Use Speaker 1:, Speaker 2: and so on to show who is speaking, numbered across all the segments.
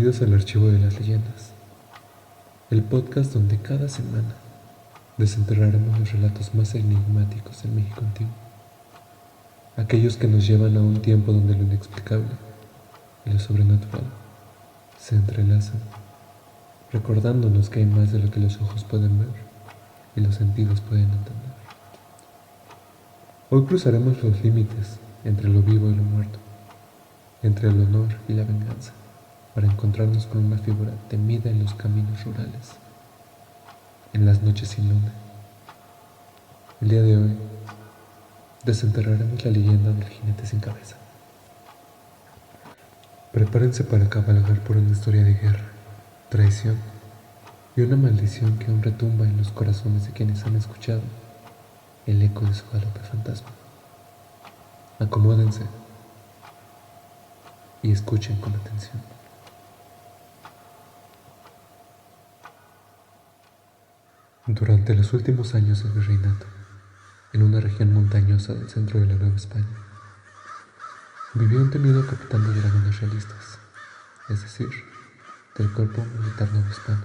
Speaker 1: Bienvenidos al Archivo de las Leyendas, el podcast donde cada semana desenterraremos los relatos más enigmáticos del México antiguo, aquellos que nos llevan a un tiempo donde lo inexplicable y lo sobrenatural se entrelazan, recordándonos que hay más de lo que los ojos pueden ver y los sentidos pueden entender. Hoy cruzaremos los límites entre lo vivo y lo muerto, entre el honor y la venganza, para encontrarnos con una figura temida en los caminos rurales, en las noches sin luna. El día de hoy desenterraremos la leyenda del jinete sin cabeza. Prepárense para cabalgar por una historia de guerra, traición y una maldición que aún retumba en los corazones de quienes han escuchado el eco de su galope fantasma. Acomódense y escuchen con atención. Durante los últimos años del virreinato, en una región montañosa del centro de la Nueva España, vivía un temido capitán de dragones realistas, es decir, del cuerpo militar novohispano.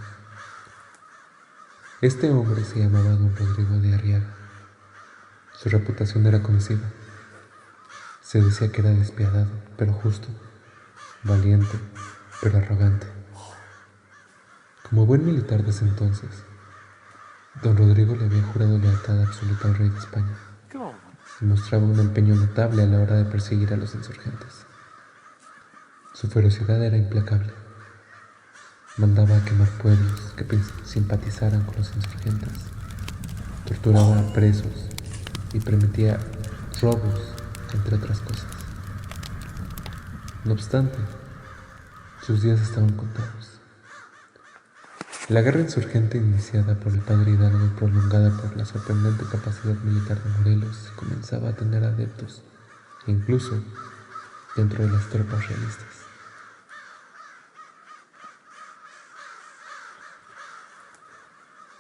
Speaker 1: Este hombre se llamaba don Rodrigo de Arriaga. Su reputación era conocida. Se decía que era despiadado, pero justo, valiente, pero arrogante. Como buen militar de ese entonces, don Rodrigo le había jurado lealtad absoluta al rey de España y mostraba un empeño notable a la hora de perseguir a los insurgentes. Su ferocidad era implacable. Mandaba a quemar pueblos que simpatizaran con los insurgentes, torturaba a presos y permitía robos, entre otras cosas. No obstante, sus días estaban contados. La guerra insurgente iniciada por el padre Hidalgo y prolongada por la sorprendente capacidad militar de Morelos comenzaba a tener adeptos, incluso dentro de las tropas realistas.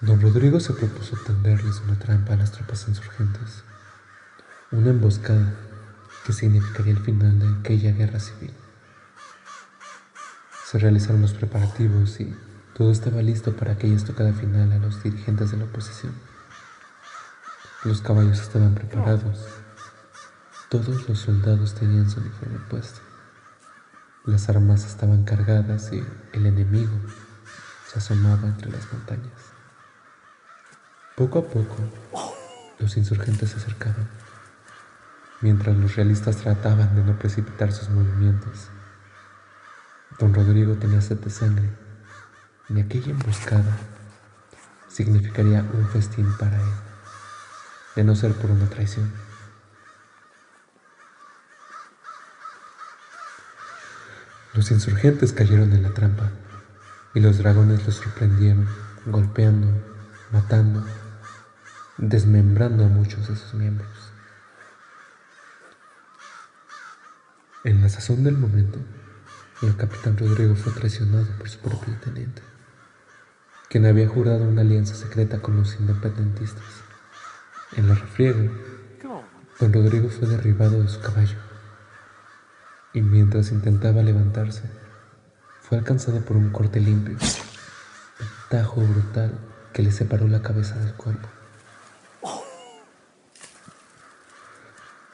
Speaker 1: Don Rodrigo se propuso tenderles una trampa a las tropas insurgentes, una emboscada que significaría el final de aquella guerra civil. Se realizaron los preparativos y todo estaba listo para aquella estocada final a los dirigentes de la oposición. Los caballos estaban preparados. Todos los soldados tenían su uniforme puesto. Las armas estaban cargadas y el enemigo se asomaba entre las montañas. Poco a poco, los insurgentes se acercaban, mientras los realistas trataban de no precipitar sus movimientos. Don Rodrigo tenía sed de sangre, y aquella emboscada significaría un festín para él, de no ser por una traición. Los insurgentes cayeron en la trampa, y los dragones los sorprendieron, golpeando, matando, desmembrando a muchos de sus miembros. En la sazón del momento, el capitán Rodrigo fue traicionado por su propio teniente, quien había jurado una alianza secreta con los independentistas. En la refriega, don Rodrigo fue derribado de su caballo, y mientras intentaba levantarse, fue alcanzado por un corte limpio, un tajo brutal que le separó la cabeza del cuerpo.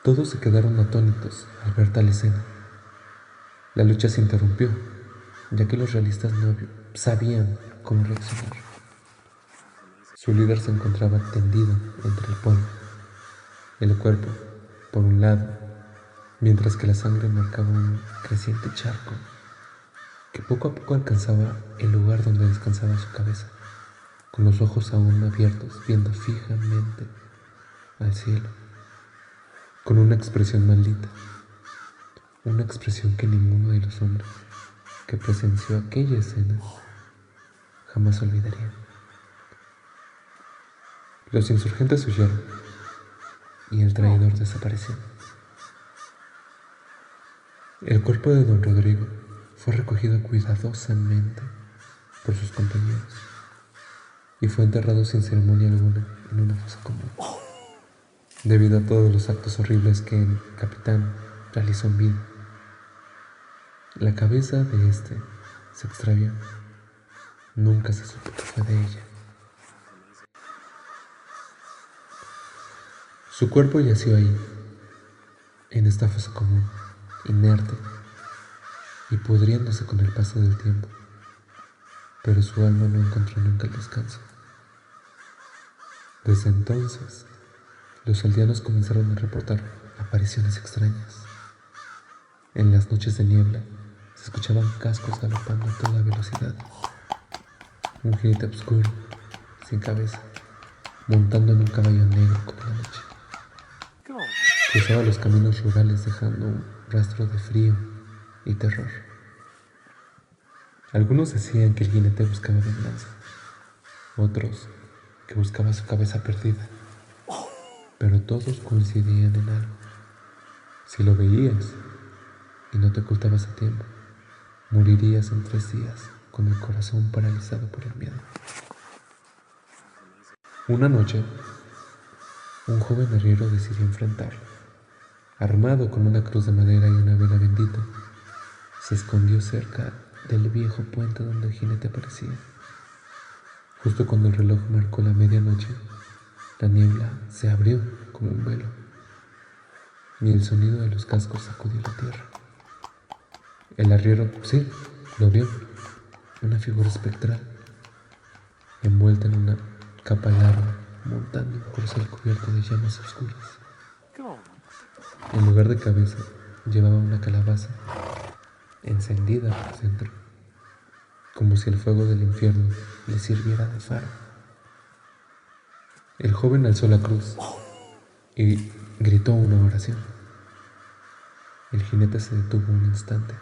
Speaker 1: Todos se quedaron atónitos al ver tal escena. La lucha se interrumpió, ya que los realistas no sabían cómo reaccionar. Su líder se encontraba tendido entre el polvo, el cuerpo por un lado, mientras que la sangre marcaba un creciente charco que poco a poco alcanzaba el lugar donde descansaba su cabeza, con los ojos aún abiertos, viendo fijamente al cielo, con una expresión maldita, una expresión que ninguno de los hombres que presenció aquella escena jamás olvidaría. Los insurgentes huyeron y el traidor desapareció. El cuerpo de don Rodrigo fue recogido cuidadosamente por sus compañeros y fue enterrado sin ceremonia alguna en una fosa común, debido a todos los actos horribles que el capitán realizó en vida. La cabeza de este se extravió. Nunca se supo que fue de ella. Su cuerpo yació ahí, en esta fosa común, inerte y pudriéndose con el paso del tiempo, pero su alma no encontró nunca el descanso. Desde entonces, los aldeanos comenzaron a reportar apariciones extrañas. En las noches de niebla se escuchaban cascos galopando a toda velocidad. Un jinete oscuro, sin cabeza, montando en un caballo negro como la noche. Cruzaba los caminos rurales dejando un rastro de frío y terror. Algunos decían que el jinete buscaba venganza, otros que buscaba su cabeza perdida, pero todos coincidían en algo. Si lo veías y no te ocultabas a tiempo, morirías en 3 días con el corazón paralizado por el miedo. Una noche, un joven arriero decidió enfrentarlo. Armado con una cruz de madera y una vela bendita, se escondió cerca del viejo puente donde el jinete aparecía. Justo cuando el reloj marcó la medianoche, la niebla se abrió como un velo y el sonido de los cascos sacudió la tierra. El arriero, sí, lo vio, una figura espectral, envuelta en una capa larga, montando un corcel cubierto de llamas oscuras. En lugar de cabeza, llevaba una calabaza encendida por dentro, como si el fuego del infierno le sirviera de faro. El joven alzó la cruz y gritó una oración. El jinete se detuvo un instante.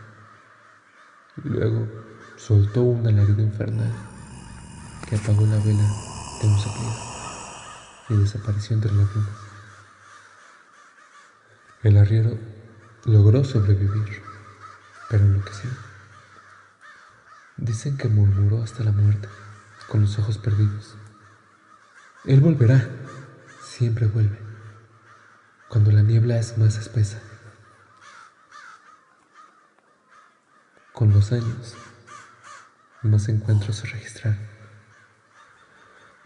Speaker 1: Luego soltó un alarido infernal que apagó la vela de un soplido y desapareció entre la bruma. El arriero logró sobrevivir, pero enloqueció. Dicen que murmuró hasta la muerte, con los ojos perdidos. Él volverá, siempre vuelve, cuando la niebla es más espesa. Con los años, más encuentros se registraron.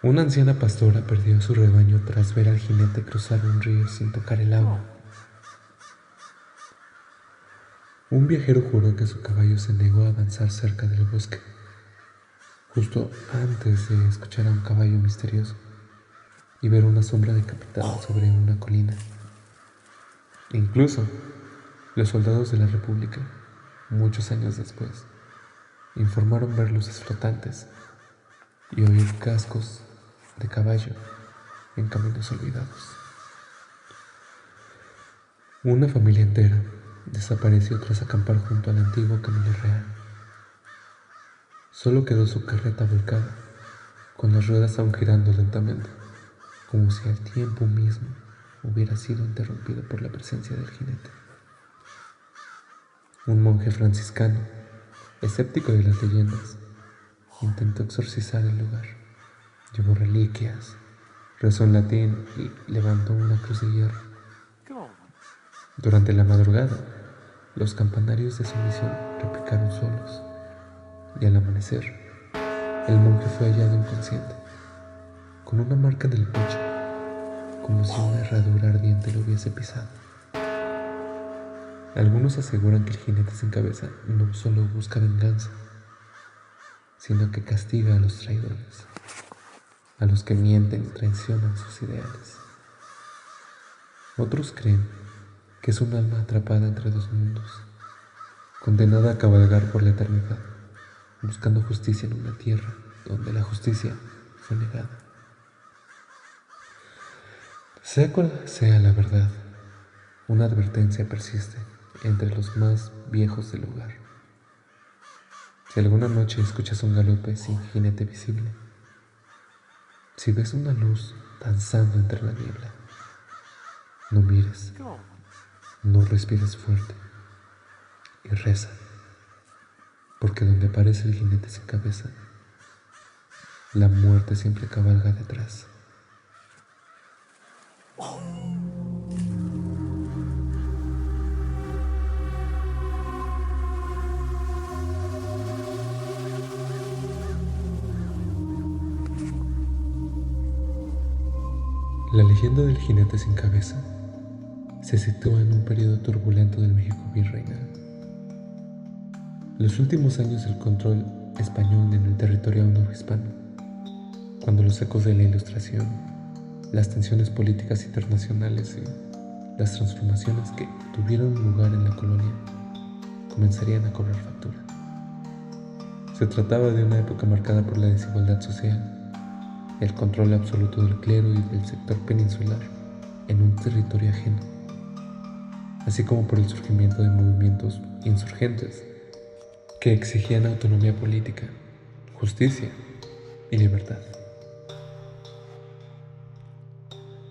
Speaker 1: Una anciana pastora perdió su rebaño tras ver al jinete cruzar un río sin tocar el agua. Un viajero juró que su caballo se negó a avanzar cerca del bosque, justo antes de escuchar a un caballo misterioso y ver una sombra decapitada sobre una colina. Incluso, los soldados de la República, muchos años después, informaron ver luces flotantes y oír cascos de caballo en caminos olvidados. Una familia entera desapareció tras acampar junto al antiguo camino real. Solo quedó su carreta volcada, con las ruedas aún girando lentamente, como si el tiempo mismo hubiera sido interrumpido por la presencia del jinete. Un monje franciscano, escéptico de las leyendas, intentó exorcizar el lugar. Llevó reliquias, rezó en latín y levantó una cruz de hierro. Durante la madrugada, los campanarios de su misión repicaron solos, y al amanecer, el monje fue hallado inconsciente, con una marca en el pecho, como si una herradura ardiente lo hubiese pisado. Algunos aseguran que el jinete sin cabeza no solo busca venganza, sino que castiga a los traidores, a los que mienten y traicionan sus ideales. Otros creen que es un alma atrapada entre dos mundos, condenada a cabalgar por la eternidad, buscando justicia en una tierra donde la justicia fue negada. Sea cual sea la verdad, una advertencia persiste entre los más viejos del lugar. Si alguna noche escuchas un galope sin jinete visible, si ves una luz danzando entre la niebla, no mires, no respires fuerte y reza, porque donde aparece el jinete sin cabeza, la muerte siempre cabalga detrás. La leyenda del jinete sin cabeza se sitúa en un periodo turbulento del México virreinal. Los últimos años del control español en el territorio hispano, cuando los ecos de la Ilustración, las tensiones políticas internacionales y las transformaciones que tuvieron lugar en la colonia comenzarían a cobrar factura. Se trataba de una época marcada por la desigualdad social, el control absoluto del clero y del sector peninsular en un territorio ajeno, así como por el surgimiento de movimientos insurgentes que exigían autonomía política, justicia y libertad.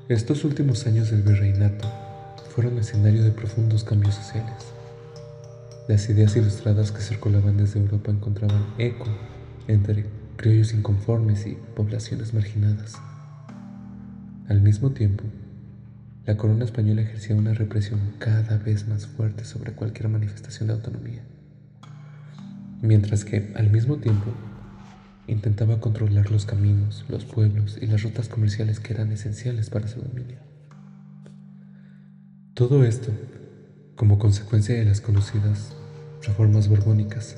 Speaker 1: Estos últimos años del virreinato fueron escenario de profundos cambios sociales. Las ideas ilustradas que circulaban desde Europa encontraban eco entre criollos inconformes y poblaciones marginadas. Al mismo tiempo, la corona española ejercía una represión cada vez más fuerte sobre cualquier manifestación de autonomía, mientras que, al mismo tiempo, intentaba controlar los caminos, los pueblos y las rutas comerciales que eran esenciales para su dominio. Todo esto como consecuencia de las conocidas reformas borbónicas,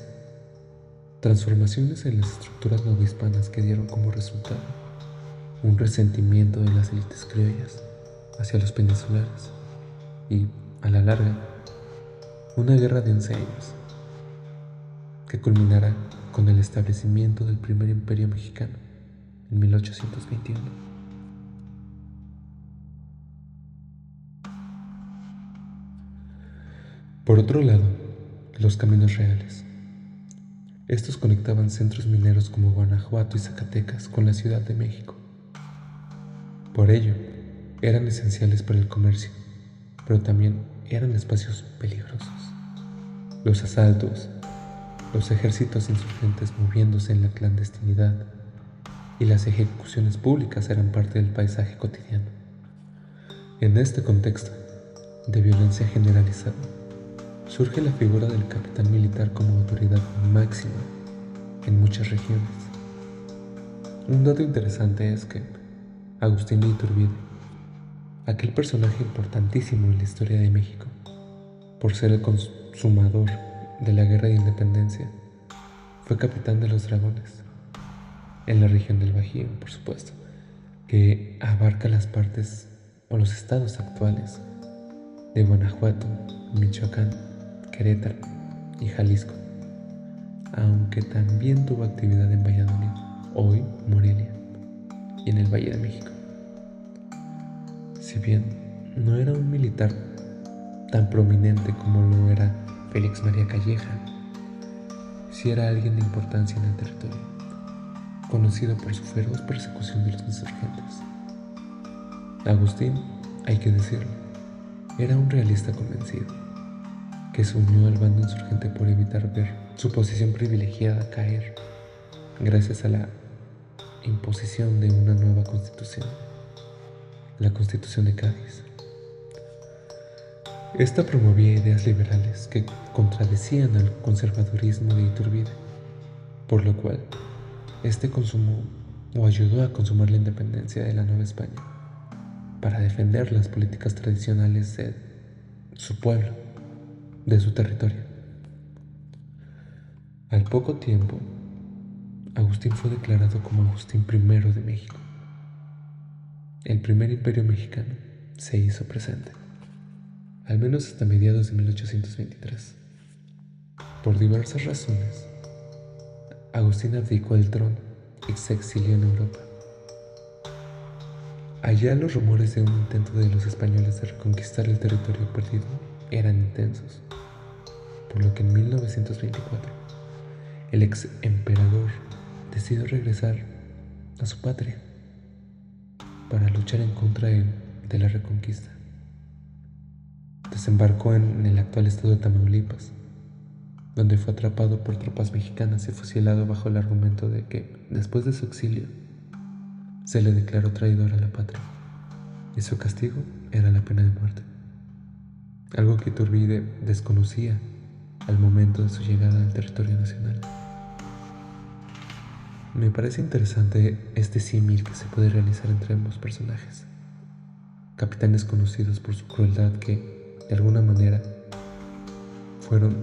Speaker 1: transformaciones en las estructuras novohispanas que dieron como resultado un resentimiento de las élites criollas hacia los peninsulares y, a la larga, una guerra de 11 años que culminará con el establecimiento del primer imperio mexicano en 1821. Por otro lado, los caminos reales. Estos conectaban centros mineros como Guanajuato y Zacatecas con la Ciudad de México. Por ello, eran esenciales para el comercio, pero también eran espacios peligrosos. Los asaltos, los ejércitos insurgentes moviéndose en la clandestinidad y las ejecuciones públicas eran parte del paisaje cotidiano. En este contexto de violencia generalizada, surge la figura del capitán militar como autoridad máxima en muchas regiones. Un dato interesante es que Agustín de Iturbide, aquel personaje importantísimo en la historia de México, por ser el consumador de la Guerra de Independencia, fue capitán de los dragones, en la región del Bajío, por supuesto, que abarca las partes o los estados actuales de Guanajuato, Michoacán, Querétaro y Jalisco, aunque también tuvo actividad en Valladolid, hoy Morelia, y en el Valle de México. Si bien no era un militar tan prominente como lo era Félix María Calleja, sí era alguien de importancia en el territorio, conocido por su feroz persecución de los insurgentes. Agustín, hay que decirlo, era un realista convencido, que se unió al bando insurgente por evitar ver su posición privilegiada caer gracias a la imposición de una nueva constitución, la Constitución de Cádiz. Esta promovía ideas liberales que contradecían al conservadurismo de Iturbide, por lo cual este consumó o ayudó a consumar la independencia de la Nueva España para defender las políticas tradicionales de su pueblo, de su territorio. Al poco tiempo, Agustín fue declarado como Agustín I de México. El primer imperio mexicano se hizo presente, al menos hasta mediados de 1823. Por diversas razones, Agustín abdicó el trono y se exilió en Europa. Allá los rumores de un intento de los españoles de reconquistar el territorio perdido eran intensos, por lo que en 1924 el ex emperador decidió regresar a su patria para luchar en contra de la reconquista. Desembarcó en el actual estado de Tamaulipas, donde fue atrapado por tropas mexicanas y fusilado bajo el argumento de que, después de su exilio, se le declaró traidor a la patria, y su castigo era la pena de muerte, algo que Iturbide desconocía al momento de su llegada al territorio nacional. Me parece interesante este símil que se puede realizar entre ambos personajes, capitanes conocidos por su crueldad que, de alguna manera, fueron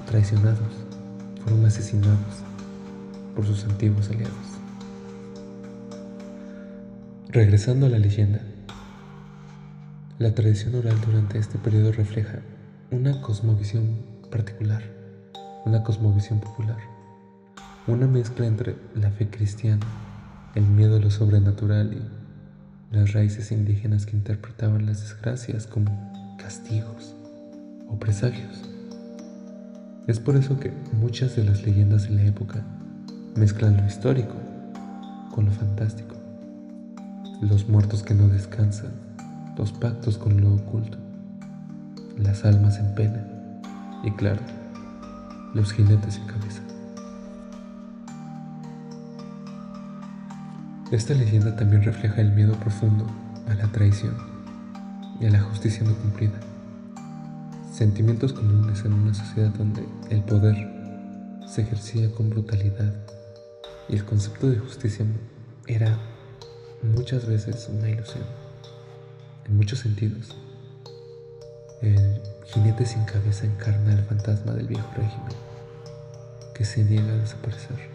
Speaker 1: traicionados, fueron asesinados por sus antiguos aliados. Regresando a la leyenda, la tradición oral durante este periodo refleja una cosmovisión particular, una cosmovisión popular, una mezcla entre la fe cristiana, el miedo a lo sobrenatural y las raíces indígenas que interpretaban las desgracias como castigos o presagios. Es por eso que muchas de las leyendas de la época mezclan lo histórico con lo fantástico, los muertos que no descansan, los pactos con lo oculto, las almas en pena y, claro, los jinetes sin cabeza. Esta leyenda también refleja el miedo profundo a la traición y a la justicia no cumplida, sentimientos comunes en una sociedad donde el poder se ejercía con brutalidad y el concepto de justicia era muchas veces una ilusión. En muchos sentidos, el jinete sin cabeza encarna el fantasma del viejo régimen que se niega a desaparecer,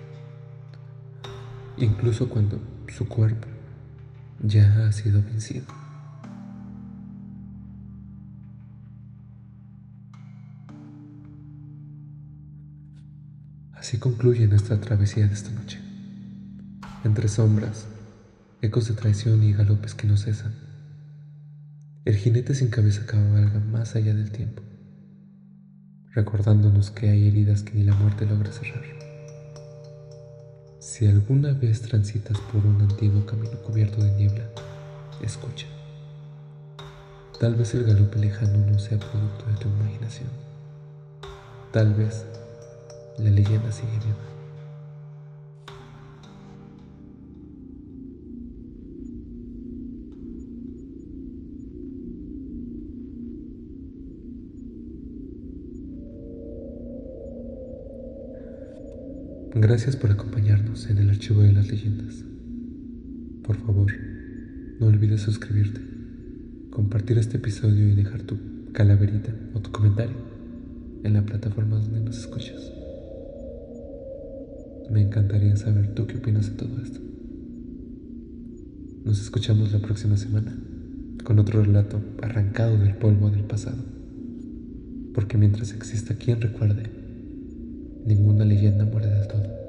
Speaker 1: incluso cuando su cuerpo ya ha sido vencido. Así concluye nuestra travesía de esta noche, entre sombras, ecos de traición y galopes que no cesan. El jinete sin cabeza cabalga más allá del tiempo, recordándonos que hay heridas que ni la muerte logra cerrar. Si alguna vez transitas por un antiguo camino cubierto de niebla, escucha. Tal vez el galope lejano no sea producto de tu imaginación. Tal vez la leyenda sigue viva. Gracias por acompañarnos en el archivo de las leyendas. Por favor, no olvides suscribirte, compartir este episodio y dejar tu calaverita o tu comentario en la plataforma donde nos escuchas. Me encantaría saber tú qué opinas de todo esto. Nos escuchamos la próxima semana con otro relato arrancado del polvo del pasado, porque mientras exista quien recuerde, ninguna leyenda muere del todo.